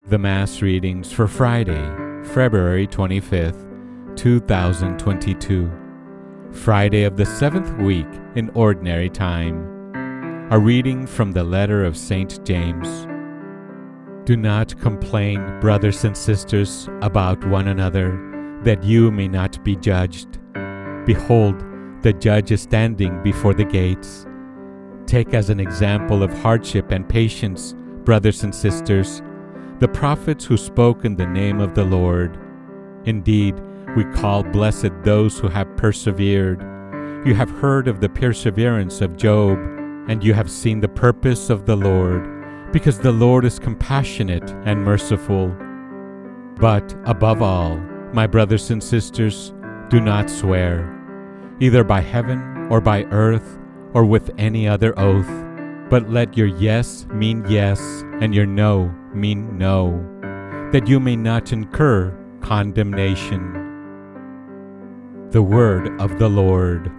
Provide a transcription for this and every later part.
The Mass readings for Friday, February 25th, 2022, Friday of the 7th week in Ordinary Time. A reading from the letter of St. James. Do not complain, brothers and sisters, about one another, that you may not be judged. Behold, the judge is standing before the gates. Take as an example of hardship and patience, brothers and sisters, the prophets who spoke in the name of the Lord. Indeed, we call blessed those who have persevered. You have heard of the perseverance of Job, and you have seen the purpose of the Lord, because the Lord is compassionate and merciful. But above all, my brothers and sisters, do not swear, either by heaven or by earth or with any other oath, but let your yes mean yes and your no mean no, that you may not incur condemnation. The Word of the Lord.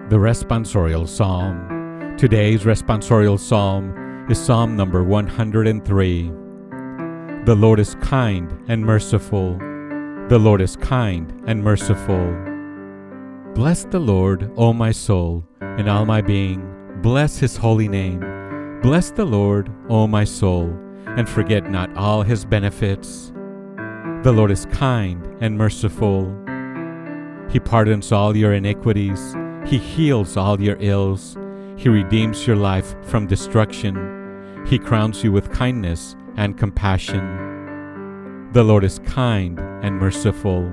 The Responsorial Psalm. Today's Responsorial Psalm is Psalm number 103. The Lord is kind and merciful. The Lord is kind and merciful. Bless the Lord, O my soul, and all my being. Bless his holy name. Bless the Lord, O my soul, and forget not all his benefits. The Lord is kind and merciful. He pardons all your iniquities. He heals all your ills. He redeems your life from destruction. He crowns you with kindness and compassion. The Lord is kind and merciful.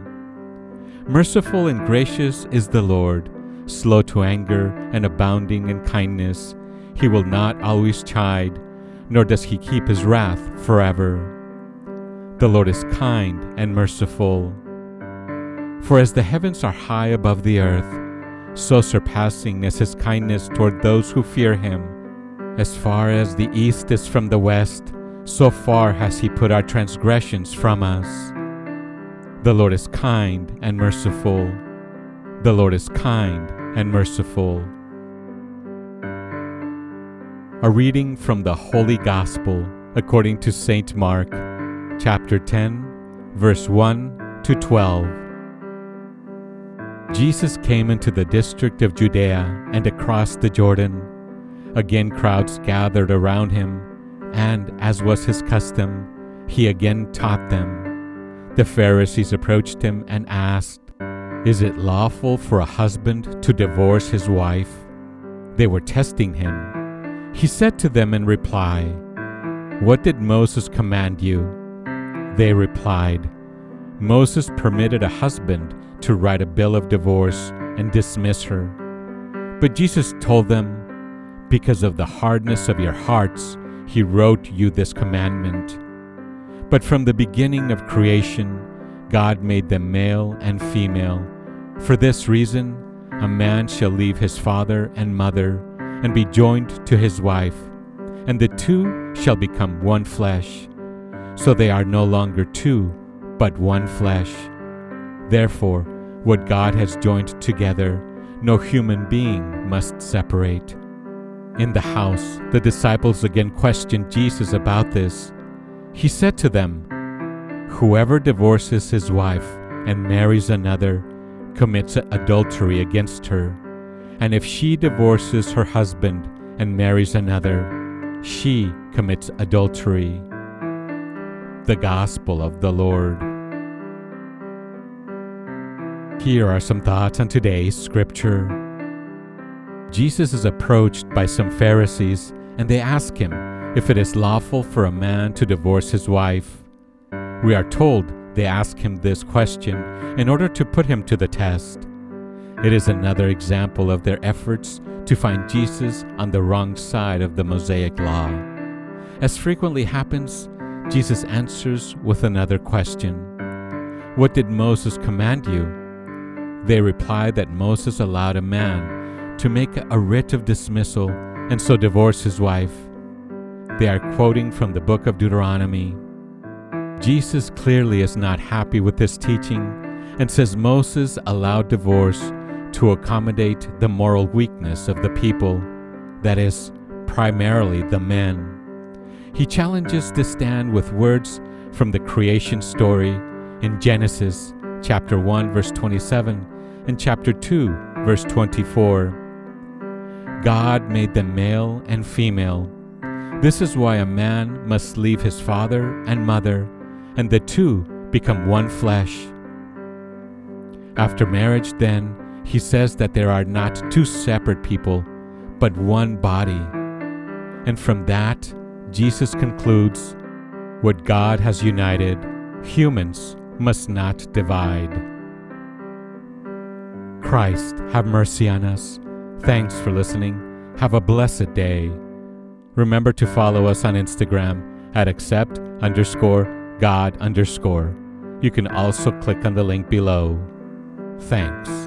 Merciful and gracious is the Lord, slow to anger and abounding in kindness. He will not always chide, nor does he keep his wrath forever. The Lord is kind and merciful. For as the heavens are high above the earth, so surpassing is his kindness toward those who fear him. As far as the east is from the west, so far has he put our transgressions from us. The Lord is kind and merciful. The Lord is kind and merciful. A reading from the Holy Gospel according to St. Mark, chapter 10, verse 1 to 12. Jesus came into the district of Judea and across the Jordan. Again crowds gathered around him, and, as was his custom, he again taught them. The Pharisees approached him and asked, "Is it lawful for a husband to divorce his wife?" They were testing him. He said to them in reply, "What did Moses command you?" They replied, "Moses permitted a husband to write a bill of divorce and dismiss her." But Jesus told them, "Because of the hardness of your hearts, he wrote you this commandment. But from the beginning of creation, God made them male and female. For this reason, a man shall leave his father and mother and be joined to his wife, and the two shall become one flesh. So they are no longer two, but one flesh. Therefore, what God has joined together, no human being must separate." In the house, the disciples again questioned Jesus about this. He said to them, "Whoever divorces his wife and marries another commits adultery against her. And if she divorces her husband and marries another, she commits adultery." The Gospel of the Lord. Here are some thoughts on today's scripture. Jesus is approached by some Pharisees, and they ask him if it is lawful for a man to divorce his wife. We are told they ask him this question in order to put him to the test. It is another example of their efforts to find Jesus on the wrong side of the Mosaic law. As frequently happens, Jesus answers with another question. "What did Moses command you?" They reply that Moses allowed a man to make a writ of dismissal and so divorce his wife. They are quoting from the book of Deuteronomy. Jesus clearly is not happy with this teaching and says Moses allowed divorce to accommodate the moral weakness of the people, that is, primarily the men. He challenges to stand with words from the creation story in Genesis chapter 1 verse 27 and chapter 2 verse 24. God made them male and female. This is why a man must leave his father and mother, and the two become one flesh. After marriage, then, he says that there are not two separate people, but one body. And from that, Jesus concludes, what God has united, humans must not divide. Christ, have mercy on us. Thanks for listening. Have a blessed day. Remember to follow us on Instagram at accept_God_. You can also click on the link below. Thanks.